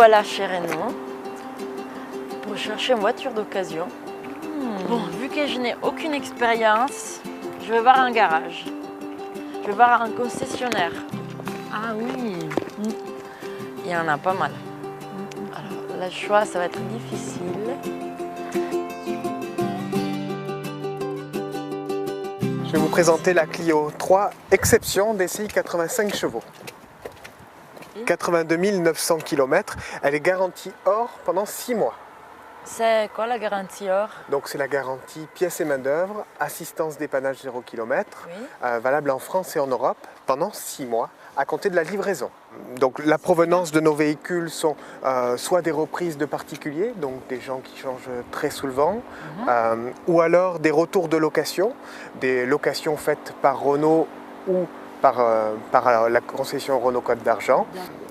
voilà chez Renault pour chercher une voiture d'occasion. Bon, vu que je n'ai aucune expérience, je vais voir un garage. Je vais voir un concessionnaire. Ah oui, il y en a pas mal. Alors, le choix, ça va être difficile. Je vais vous présenter la Clio 3 Exception DCI 85 chevaux. 82 900 km, elle est garantie or pendant 6 mois. C'est quoi la garantie or? Donc c'est la garantie pièces et main d'œuvre, assistance dépannage 0 km, Oui. valable en France et en Europe pendant 6 mois à compter de la livraison. Donc la provenance de nos véhicules sont soit des reprises de particuliers, donc des gens qui changent très souvent, ou alors des retours de location, des locations faites par Renault ou par la concession Renault Côte d'Argent.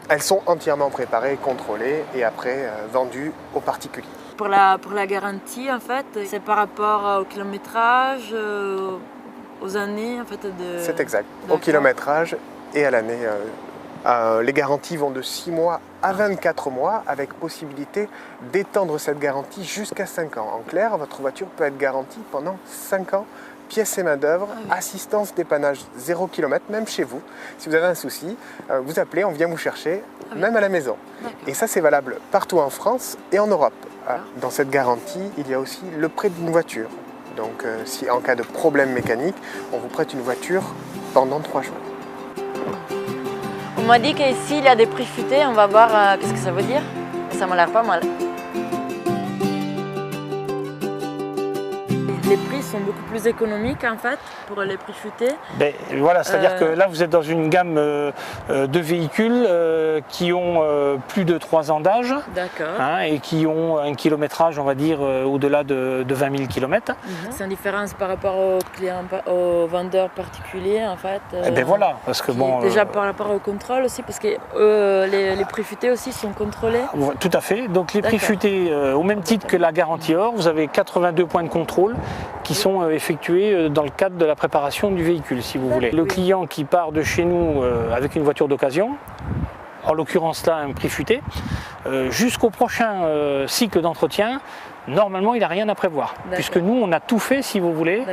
Elles sont entièrement préparées, contrôlées et après vendues aux particuliers. Pour la garantie, en fait, c'est par rapport au kilométrage, aux années en fait, de... C'est exact, au kilométrage et à l'année. Les garanties vont de 6 mois à 24 mois avec possibilité d'étendre cette garantie jusqu'à 5 ans. En clair, votre voiture peut être garantie pendant 5 ans, pièces et main d'œuvre, assistance dépannage 0 km, même chez vous. Si vous avez un souci, vous appelez, on vient vous chercher, même à la maison. Et ça, c'est valable partout en France et en Europe. Dans cette garantie, il y a aussi le prêt d'une voiture. Donc, si en cas de problème mécanique, on vous prête une voiture pendant 3 jours. On m'a dit qu'ici, il y a des prix futés. On va voir qu'est-ce que ça veut dire. Ça m'a l'air pas mal. Les prix sont beaucoup plus économiques en fait pour les prix futés. Ben, voilà, c'est-à-dire que là vous êtes dans une gamme de véhicules qui ont plus de 3 ans d'âge et qui ont un kilométrage, on va dire, au-delà de 20 000 km. C'est une différence par rapport aux clients, aux vendeurs particuliers en fait. Ben voilà, parce que bon. Déjà par rapport au contrôle aussi, parce que les prix futés aussi sont contrôlés. Tout à fait. Donc les prix futés, au même titre que la garantie or, vous avez 82 points de contrôle qui sont effectués dans le cadre de la préparation du véhicule, si vous voulez. Le client qui part de chez nous avec une voiture d'occasion, en l'occurrence là un prix futé, jusqu'au prochain cycle d'entretien, normalement il n'a rien à prévoir, puisque nous on a tout fait, si vous voulez,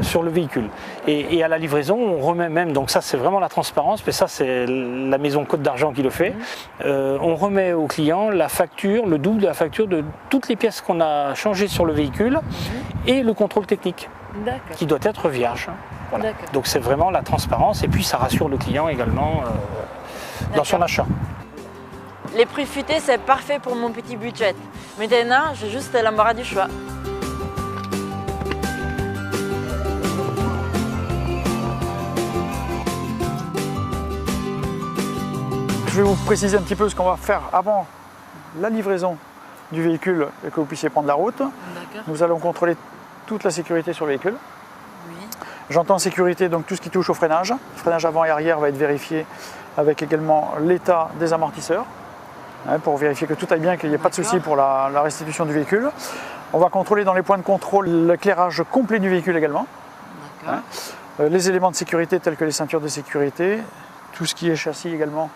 sur le véhicule. Et à la livraison, on remet même, donc ça c'est vraiment la transparence, mais ça c'est la maison Côte d'Argent qui le fait, on remet au client la facture, le double de la facture de toutes les pièces qu'on a changées sur le véhicule et le contrôle technique, qui doit être vierge. Voilà. Donc c'est vraiment la transparence et puis ça rassure le client également dans son achat. Les prix futés, c'est parfait pour mon petit budget. Maintenant, j'ai juste l'embarras du choix. Je vais vous préciser un petit peu ce qu'on va faire avant la livraison du véhicule et que vous puissiez prendre la route. Nous allons contrôler toute la sécurité sur le véhicule. J'entends sécurité, donc tout ce qui touche au freinage. Le freinage avant et arrière va être vérifié avec également l'état des amortisseurs, pour vérifier que tout aille bien, qu'il n'y ait pas de souci pour la restitution du véhicule. On va contrôler dans les points de contrôle l'éclairage complet du véhicule également. Les éléments de sécurité tels que les ceintures de sécurité, tout ce qui est châssis également,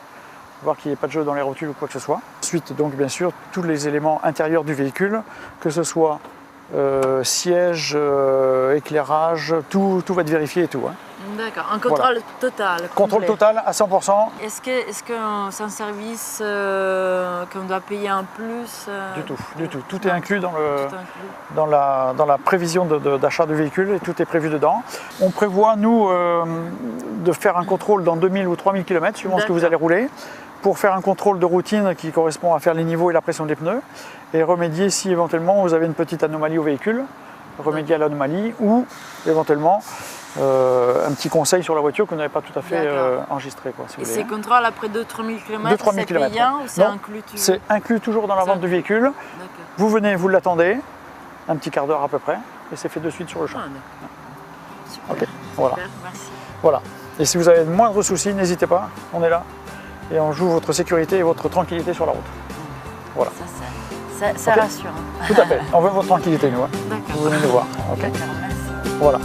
voir qu'il n'y ait pas de jeu dans les rotules ou quoi que ce soit. Ensuite, donc bien sûr, tous les éléments intérieurs du véhicule, que ce soit siège, éclairage, tout va être vérifié et tout. D'accord, un contrôle total. Contrôle total à 100%. Est-ce que c'est un service qu'on doit payer en plus Du tout. Tout est inclus dans la prévision d'achat de véhicule et tout est prévu dedans. On prévoit, nous, de faire un contrôle dans 2000 ou 3000 km, suivant ce que vous allez rouler, pour faire un contrôle de routine qui correspond à faire les niveaux et la pression des pneus et remédier si éventuellement vous avez une petite anomalie au véhicule, remédier à l'anomalie ou éventuellement un petit conseil sur la voiture que vous n'avez pas tout à fait enregistré. Et ces contrôles après 2-3 000 km, c'est payant ou c'est inclus toujours? C'est inclus toujours dans la vente du véhicule. Vous venez, vous l'attendez, un petit quart d'heure à peu près, et c'est fait de suite sur le champ. Super. Voilà. Super, merci. Voilà. Et si vous avez le moindre souci, n'hésitez pas, on est là. Et on joue votre sécurité et votre tranquillité sur la route. Voilà. Ça rassure. Tout à fait. On veut votre tranquillité, nous. D'accord. Vous venez nous voir. D'accord, merci. Voilà.